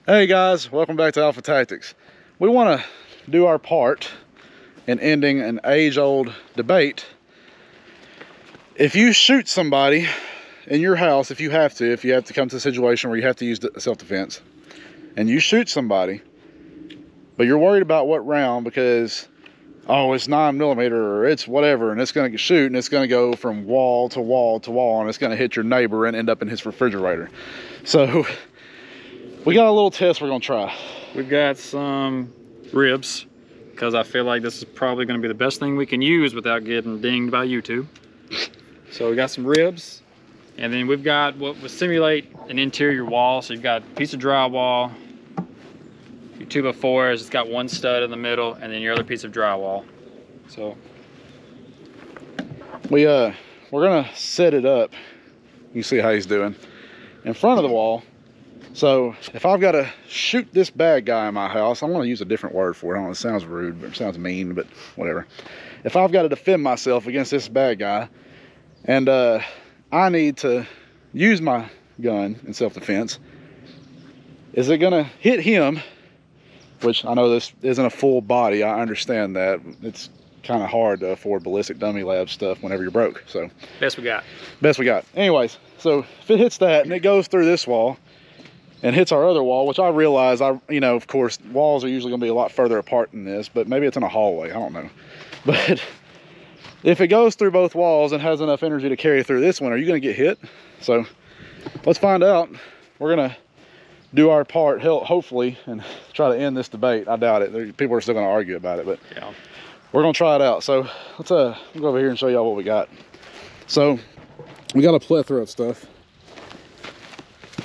Hey guys, welcome back to Alpha Tactics. We want to do our part in ending an age-old debate. If you shoot somebody in your house, if you have to come to a situation where you have to use self-defense, and you shoot somebody, but you're worried about what round because, oh, it's 9mm or it's whatever, and it's going to shoot and it's going to go from wall to wall to wall, and it's going to hit your neighbor and end up in his refrigerator. So we got a little test we're gonna try. We've got some ribs because I feel like this is probably gonna be the best thing we can use without getting dinged by YouTube. So we got some ribs, and then we've got what would simulate an interior wall. So you've got a piece of drywall, your 2x4s, it's got one stud in the middle, and then your other piece of drywall. So we're gonna set it up. You see how he's doing in front of the wall. So if I've got to shoot this bad guy in my house, I'm going to use a different word for it. I don't know, it sounds rude, but it sounds mean, but whatever. If I've got to defend myself against this bad guy, and I need to use my gun in self-defense, is it going to hit him? Which I know this isn't a full body. I understand that. It's kind of hard to afford ballistic dummy lab stuff whenever you're broke. So best we got. Best we got. Anyways, so if it hits that and it goes through this wall and hits our other wall, which I realize, of course, walls are usually going to be a lot further apart than this, but maybe it's in a hallway, I don't know. But if it goes through both walls and has enough energy to carry through this one, are you going to get hit? So let's find out. We're going to do our part, hopefully, and try to end this debate. I doubt it. People are still going to argue about it, but yeah, we're going to try it out. So let's go over here and show y'all what we got. So we got a plethora of stuff.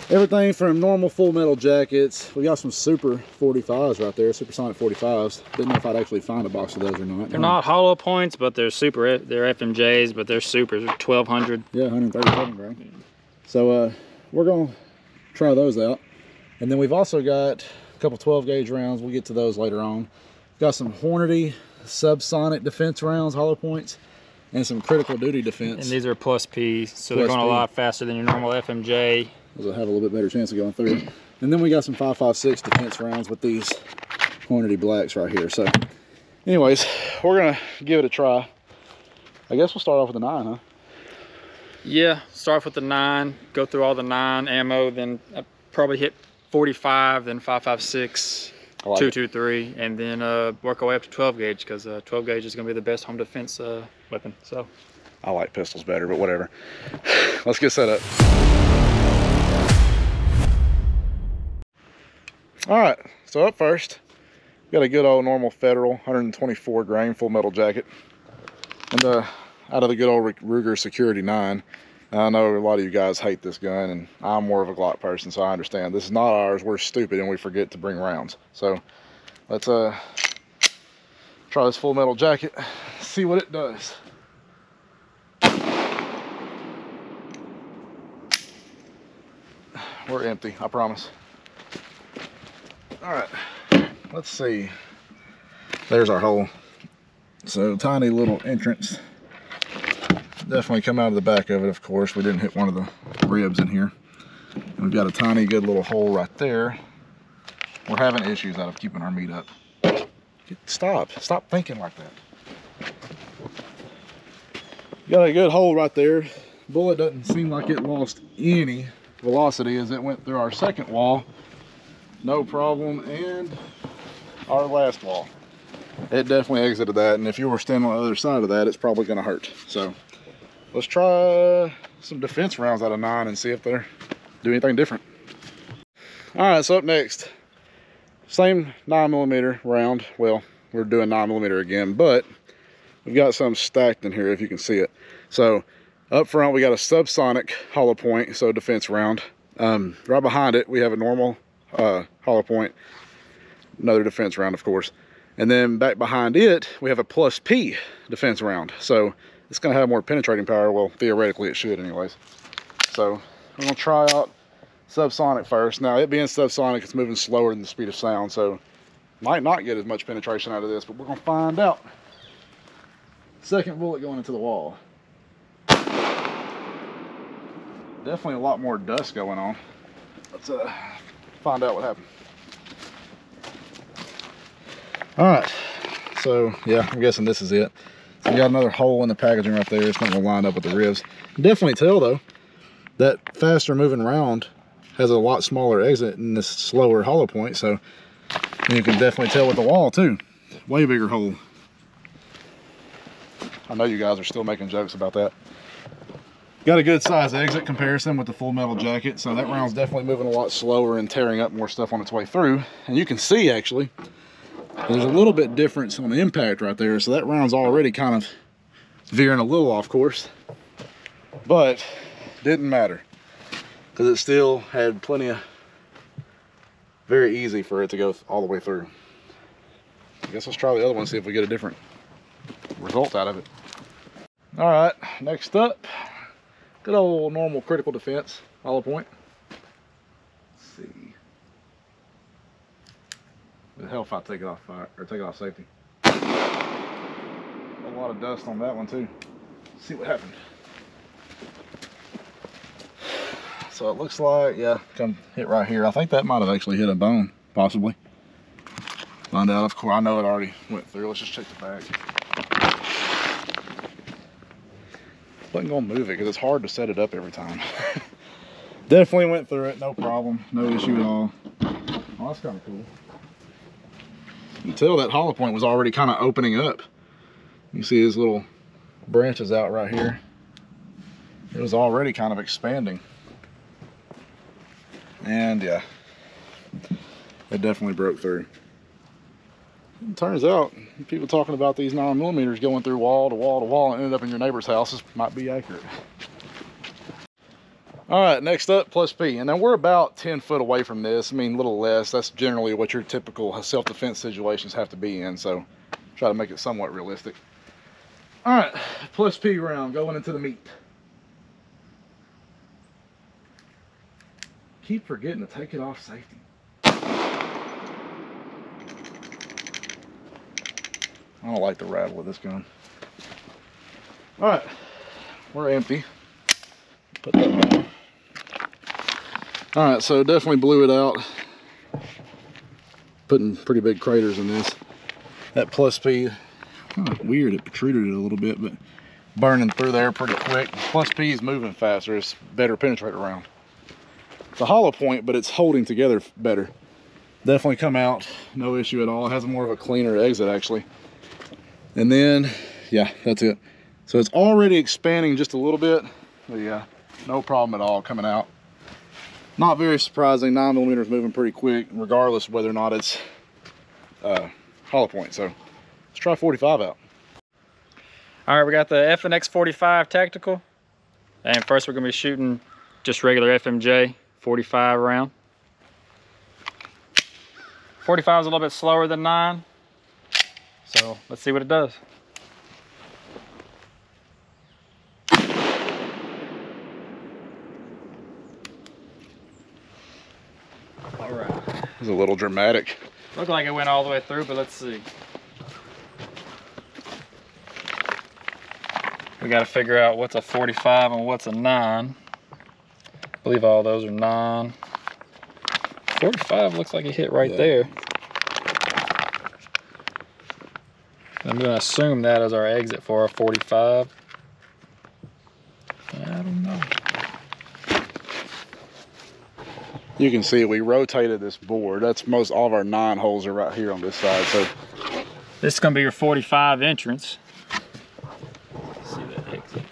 Everything from normal full metal jackets. We got some super 45s right there, supersonic 45s. Didn't know if I'd actually find a box of those or not. They're not hollow points, but they're super. They're FMJs, but they're super. They're 1200. Yeah, 137 grain. So we're gonna try those out, and then we've also got a couple 12 gauge rounds. We'll get to those later on. Got some Hornady subsonic defense rounds, hollow points, and some critical duty defense. And these are plus P, so they're going a lot faster than your normal FMJ. Those will have a little bit better chance of going through. And then we got some 5.56 defense rounds with these Hornady blacks right here. So anyways, we're gonna give it a try. I guess we'll start off with the 9, huh? Yeah, start off with the 9, go through all the 9 ammo, then probably hit 45, then 5.56, 2.23, and then work our way up to 12 gauge, because 12 gauge is gonna be the best home defense weapon. So I like pistols better, but whatever. Let's get set up. All right, so up first, got a good old normal Federal 124 grain full metal jacket, and out of the good old Ruger Security 9. I know a lot of you guys hate this gun, and I'm more of a Glock person, so I understand. This is not ours. We're stupid and we forget to bring rounds. So let's try this full metal jacket, see what it does. We're empty, I promise. All right, let's see. There's our hole. So tiny little entrance. Definitely come out of the back of it, of course. We didn't hit one of the ribs in here. And we've got a tiny good little hole right there. We're having issues out of keeping our meat up. Stop thinking like that. Got a good hole right there. Bullet doesn't seem like it lost any velocity as it went through our second wall. No problem. And our last wall, it definitely exited that, and if you were standing on the other side of that, it's probably going to hurt. So let's try some defense rounds out of 9 and see if they do anything different. All right, so up next, same 9mm round. Well, we're doing 9mm again, but we've got some stacked in here if you can see it. So up front we got a subsonic hollow point, so defense round. Right behind it we have a normal hollow point, another defense round, of course. And then back behind it we have a plus P defense round, so it's going to have more penetrating power. Well, theoretically it should anyways. So I'm going to try out subsonic first. Now, it being subsonic, it's moving slower than the speed of sound, so might not get as much penetration out of this, but we're going to find out. Second bullet going into the wall. Definitely a lot more dust going on. Let's find out what happened. All right, so yeah, I'm guessing this is it. So we got another hole in the packaging right there. It's not gonna line up with the ribs. Definitely tell though, that faster moving round has a lot smaller exit in this slower hollow point. So you can definitely tell with the wall too. Way bigger hole. I know you guys are still making jokes about that. Got a good size exit comparison with the Full Metal Jacket. So that round's definitely moving a lot slower and tearing up more stuff on its way through. And you can see actually, there's a little bit difference on the impact right there. So that round's already kind of veering a little off course, but didn't matter because it still had plenty of, very easy for it to go all the way through. I guess let's try the other one, see if we get a different result out of it. All right, next up, good old normal critical defense hollow point. Let's see. The hell if I take it off fire or take it off safety. A lot of dust on that one too. Let's see what happened. So it looks like, yeah, come hit right here. I think that might have actually hit a bone, possibly. Find out, of course, I know it already went through. Let's just check the back. Wasn't gonna move it because it's hard to set it up every time. Definitely went through it, no problem, no issue at all. Oh, that's kind of cool. You can tell that hollow point was already kind of opening up. You see his little branches out right here. It was already kind of expanding. And yeah, it definitely broke through. It turns out, people talking about these 9mm going through wall to wall to wall and ended up in your neighbor's houses might be accurate. All right, next up, Plus P. And then we're about 10 foot away from this. I mean, a little less. That's generally what your typical self-defense situations have to be in. So try to make it somewhat realistic. All right, Plus P round going into the meat. Keep forgetting to take it off safety. I don't like the rattle of this gun. All right, we're empty. Put that down. All right, so definitely blew it out. Putting pretty big craters in this. That Plus P, kind of weird, it protruded it a little bit, but burning through there pretty quick. Plus P is moving faster, it's better penetrator round. It's a hollow point, but it's holding together better. Definitely come out, no issue at all. It has more of a cleaner exit actually. And then, yeah, that's it. So it's already expanding just a little bit, but yeah, no problem at all coming out. Not very surprising, 9mm is moving pretty quick, regardless of whether or not it's hollow point. So let's try 45 out. All right, we got the FNX 45 tactical. And first we're gonna be shooting just regular FMJ 45 round. 45 is a little bit slower than 9. So let's see what it does. All right. This is a little dramatic. Looked like it went all the way through, but let's see. We got to figure out what's a 45 and what's a 9. I believe all those are 9. 45 looks like it hit right there. I'm going to assume that as our exit for our 45. I don't know. You can see we rotated this board. That's most all of our 9 holes are right here on this side. So this is going to be your 45 entrance. Let's see that exit.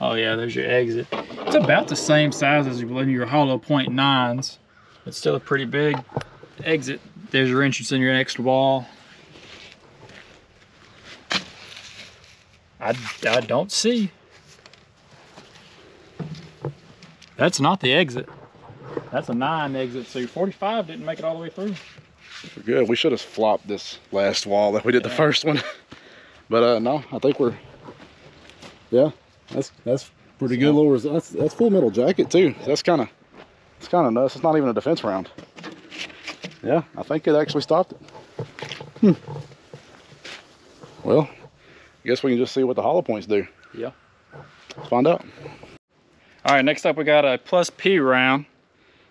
Oh yeah, there's your exit. It's about the same size as your hollow point 9s. It's still a pretty big exit. There's your entrance in your next wall. I don't see. That's not the exit. That's a 9 exit, so your 45 didn't make it all the way through. we're good. We should have flopped this last wall that we did the first one. But no, I think we're, yeah, that's pretty good little result. That's Full Metal Jacket too. That's kind of, it's kind of nuts. It's not even a defense round. Yeah, I think it actually stopped it. Well, I guess we can just see what the hollow points do. Yeah. Let's find out. All right, next up we got a Plus P round.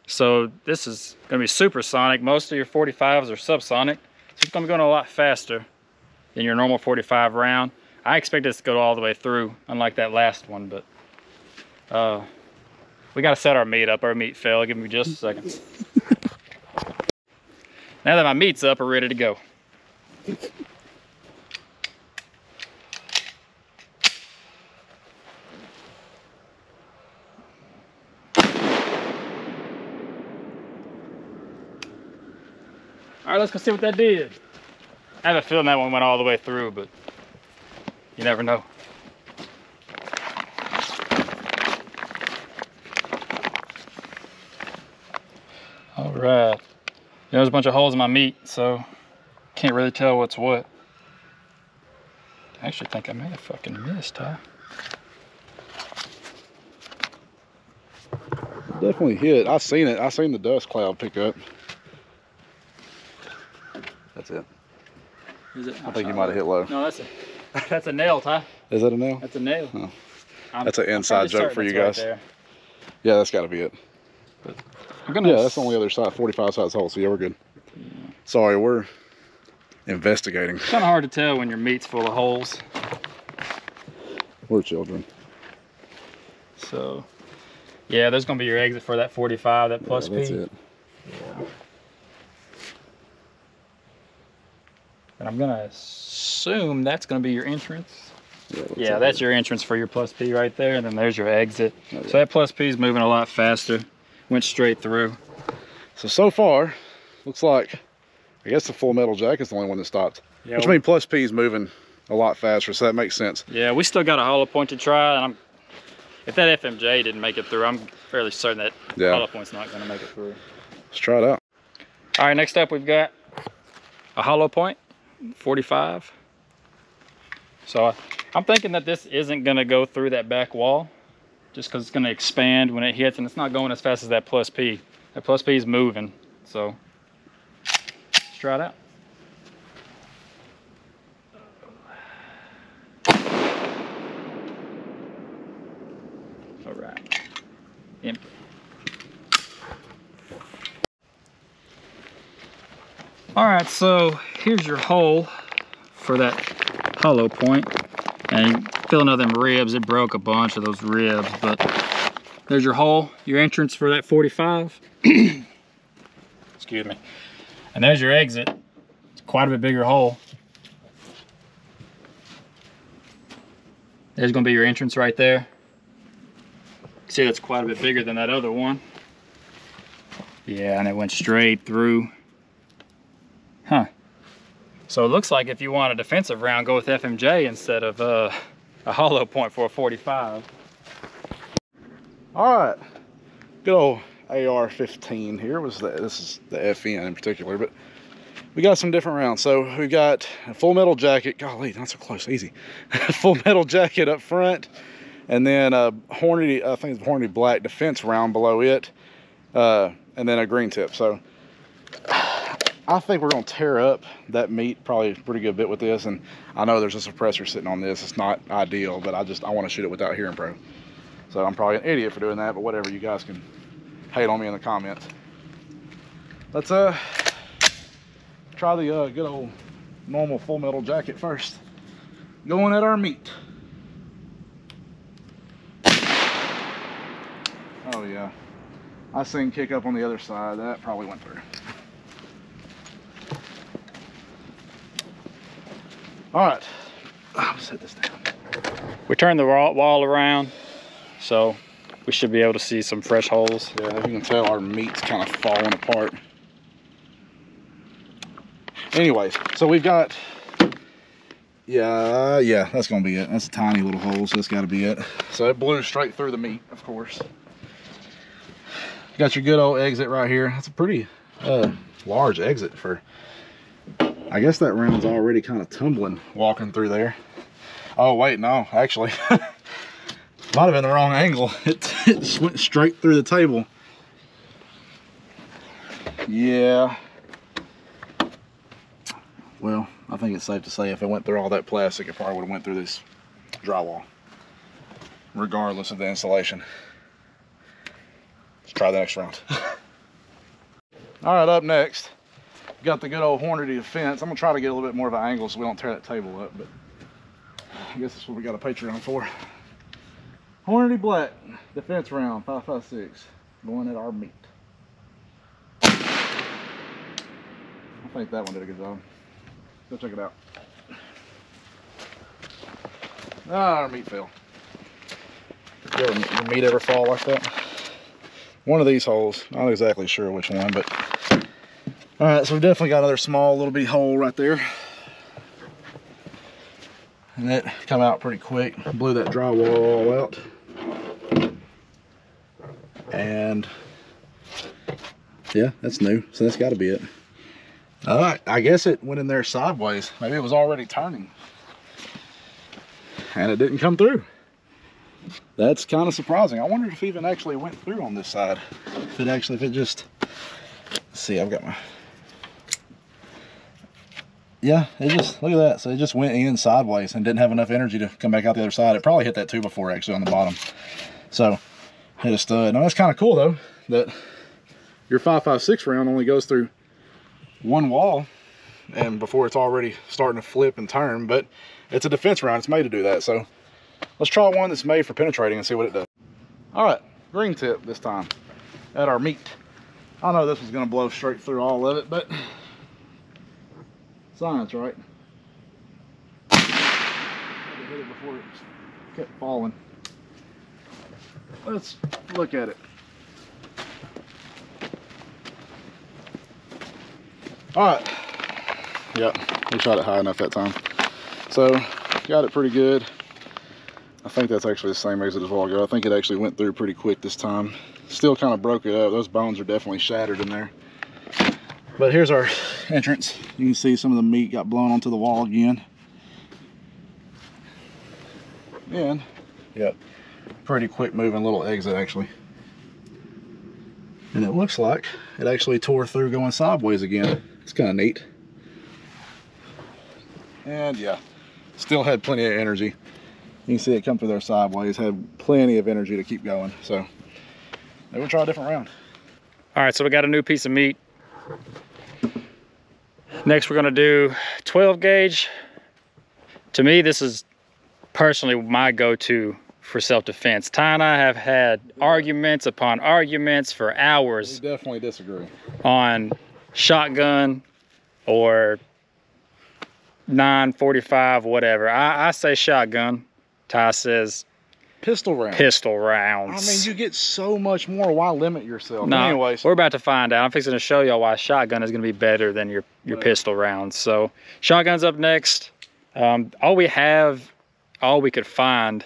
So this is gonna be supersonic. Most of your 45s are subsonic. it's gonna be going a lot faster than your normal 45 round. I expect this to go all the way through, unlike that last one, but we gotta set our meat up. Our meat fell. Give me just a second. Now that my meat's up, we're ready to go. All right, let's go see what that did. I have a feeling that one went all the way through, but you never know. All right. There's a bunch of holes in my meat, so can't really tell what's what. I actually think I may have fucking missed, huh? Definitely hit. I seen it. I seen the dust cloud pick up. That's it. Is it? I think you might have hit low. No, that's a nail, Ty. Is that a nail? That's a nail. Oh. That's an inside joke for you guys. Right there. Yeah, that's got to be it. I'm Yeah, that's on the other side. 45 size hole. So yeah, we're good. Yeah. Sorry, we're investigating. It's kind of hard to tell when your meat's full of holes. We're children. So, yeah, there's gonna be your exit for that 45, that plus That's P. it. Yeah. And I'm gonna assume that's gonna be your entrance. Yeah, that's your entrance for your plus P right there, and then there's your exit. Okay. So that plus P is moving a lot faster. Went straight through. So far, looks like, I guess the Full Metal Jacket's the only one that stopped. Yeah, Which means plus P is moving a lot faster, so that makes sense. Yeah, we still got a hollow point to try, and if that FMJ didn't make it through, I'm fairly certain that hollow point's not gonna make it through. Let's try it out. All right, next up we've got a hollow point, 45. So I'm thinking that this isn't gonna go through that back wall, just because it's gonna expand when it hits, and it's not going as fast as that plus P. That plus P is moving, so let's try it out. All right, empty. All right, so here's your hole for that hollow point. And feeling of them ribs, it broke a bunch of those ribs, but there's your hole, your entrance for that 45. Excuse me. And there's your exit. It's quite a bit bigger hole. There's gonna be your entrance right there. See, that's quite a bit bigger than that other one. Yeah, and it went straight through. Huh. So it looks like if you want a defensive round, go with FMJ instead of a hollow point for a 45. All right, good old AR-15 here. This is the FN in particular, but we got some different rounds. So we got a Full Metal Jacket. Golly, not so close, easy. Full Metal Jacket up front, and then a Hornady, I think it's Hornady Black defense round below it, and then a green tip. So I think we're gonna tear up that meat probably a pretty good bit with this, and I know there's a suppressor sitting on this. It's not ideal, but I want to shoot it without hearing pro. So I'm probably an idiot for doing that, but whatever, you guys can hate on me in the comments. Let's try the good old normal Full Metal Jacket first. Going at our meat. Oh yeah, I seen kick up on the other side. That probably went through. All right, I'll set this down. We turned the wall around, so we should be able to see some fresh holes. Yeah, as you can tell, our meat's kind of falling apart. Anyways, so we've got, yeah, that's gonna be it. That's a tiny little hole, so that's gotta be it. So it blew straight through the meat, of course. Got your good old exit right here. That's a pretty large exit for, I guess that round's already kind of tumbling walking through there. Oh wait, no, actually, might have been the wrong angle. It just went straight through the table. Yeah. Well, I think it's safe to say if it went through all that plastic, it probably would have went through this drywall, regardless of the insulation. Let's try the next round. All right, up next, got the good old Hornady Defense. I'm gonna try to get a little bit more of an angle so we don't tear that table up, but I guess that's what we got a Patreon for. Hornady Black Defense round 5.56 going at our meat. I think that one did a good job. Go check it out. Ah, our meat fell. Your meat ever fall like that? One of these holes, not exactly sure which one, but all right, so we definitely got another small little bitty hole right there. And that come out pretty quick. Blew that drywall all out. And yeah, that's new, so that's got to be it. All right, I guess it went in there sideways. Maybe it was already turning and it didn't come through. That's kind of surprising. I wonder if it even actually went through on this side. If it just, let's see, I've got my, yeah, it just, look at that. So it just went in sideways and didn't have enough energy to come back out the other side. It probably hit that 2x4 actually on the bottom. So hit a stud. Now that's kind of cool though, that your 5.56 round only goes through one wall and before it's already starting to flip and turn, but it's a defense round. It's made to do that. So let's try one that's made for penetrating and see what it does. All right, green tip this time at our meat. I know this was gonna blow straight through all of it, but science, right? I had to hit it before it kept falling. Let's look at it. All right, yep, we shot it high enough that time. So got it pretty good. I think that's actually the same exit as a while ago. I think it actually went through pretty quick this time. Still kind of broke it up. Those bones are definitely shattered in there. But here's our entrance. You can see some of the meat got blown onto the wall again. And, yep, pretty quick moving little exit actually. And it looks like it actually tore through going sideways again. It's kind of neat. And yeah, still had plenty of energy. You can see it come through there sideways, had plenty of energy to keep going. So maybe we'll try a different round. All right, so we got a new piece of meat. Next we're gonna do 12 gauge. To me, this is personally my go-to for self-defense. Ty and I have had arguments upon arguments for hours. We definitely disagree. On shotgun or 9.45, whatever. I say shotgun. Ty says pistol rounds. Pistol rounds. I mean, you get so much more. Why limit yourself? No, anyways, we're about to find out. I'm fixing to show y'all why shotgun is going to be better than your pistol rounds. So shotgun's up next. All we could find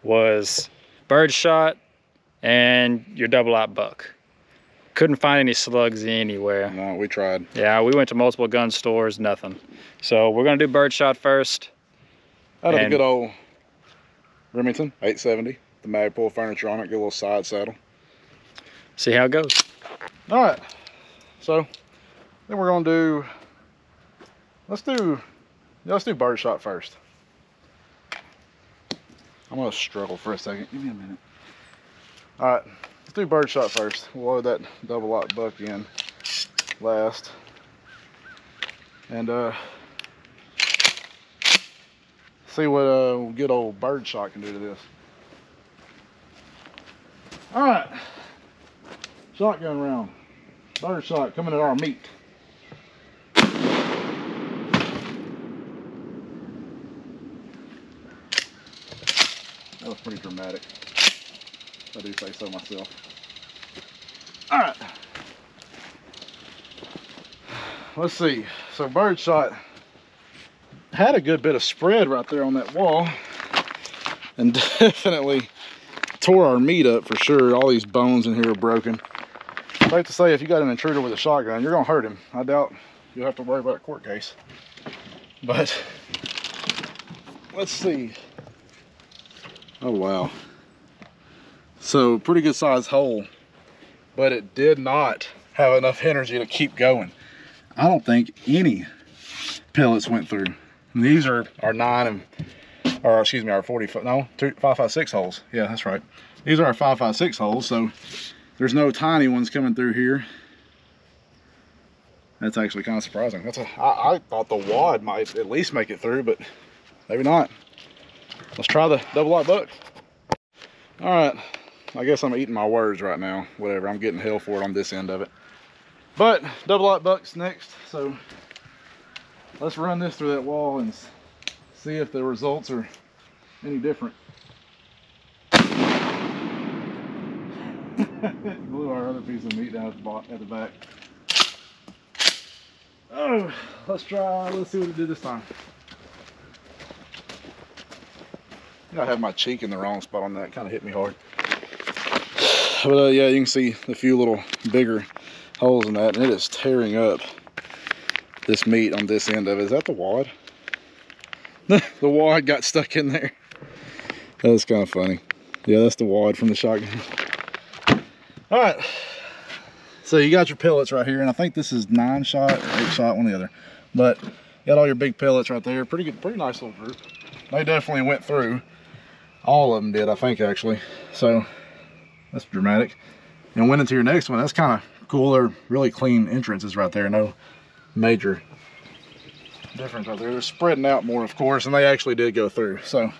was birdshot and your double-aught buck. Couldn't find any slugs anywhere. No, we tried. Yeah, we went to multiple gun stores, nothing. So we're gonna do birdshot first. Out of the good old Remington 870, the Magpul furniture on it, get a little side saddle. See how it goes. All right, so then we're gonna do, let's do birdshot first. I'm gonna struggle for a second, give me a minute. All right, let's do birdshot first. We'll load that double-aught buck in last. And see what good old birdshot can do to this. All right, shotgun round. Birdshot coming at our meat. That was pretty dramatic. I do say so myself. All right. Let's see. So birdshot had a good bit of spread right there on that wall, and definitely tore our meat up for sure. All these bones in here are broken. Safe to say, if you got an intruder with a shotgun, you're gonna hurt him. I doubt you'll have to worry about a court case. But let's see. Oh wow. So pretty good sized hole, but it did not have enough energy to keep going. I don't think any pellets went through. And these are our 5.56 holes. Yeah, that's right. These are our 5.56 holes, so there's no tiny ones coming through here. That's actually kind of surprising. I thought the wad might at least make it through, but maybe not. Let's try the double lock buck. All right, I guess I'm eating my words right now. Whatever, I'm getting hell for it on this end of it. But double lock buck's next, so let's run this through that wall and see if the results are any different. Blew our other piece of meat down at the back. Oh, let's see what it did this time. I have my cheek in the wrong spot on that. Kind of hit me hard. But yeah, you can see a few little bigger holes in that, and it is tearing up this meat on this end of it. Is that the wad? The wad got stuck in there. That's kind of funny. Yeah, that's the wad from the shotgun. All right, so you got your pellets right here, and I think this is 9-shot or 8-shot, one or the other. But you got all your big pellets right there. Pretty good, pretty nice little group. They definitely went through. All of them did, I think, actually. So that's dramatic. And went into your next one. That's kind of cool. They're really clean entrances right there. No major difference right there. They're spreading out more, of course, and they actually did go through. So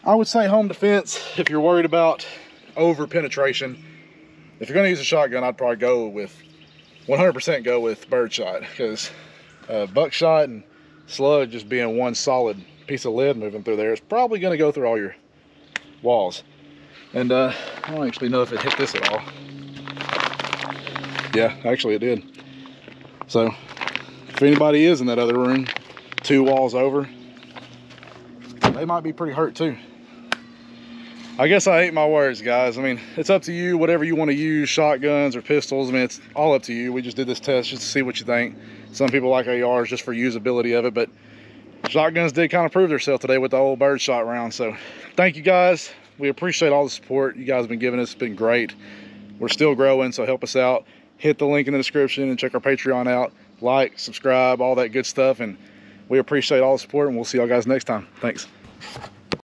I would say home defense, if you're worried about over penetration, if you're going to use a shotgun, I'd probably go with 100% go with birdshot, because buckshot and slug just being one solid piece of lead moving through there is probably going to go through all your walls. And I don't actually know if it hit this at all. Yeah, actually it did. So if anybody is in that other room 2 walls over, they might be pretty hurt too. I guess I ate my words, guys. I mean, it's up to you, whatever you want to use, shotguns or pistols. I mean, it's all up to you. We just did this test just to see what you think. Some people like ARs just for usability of it, but shotguns did kind of prove themselves today with the old birdshot round. So thank you, guys. We appreciate all the support you guys have been giving us. It's been great. We're still growing, so help us out. Hit the link in the description and check our Patreon out. Like, subscribe, all that good stuff. And we appreciate all the support, and we'll see y'all guys next time. Thanks.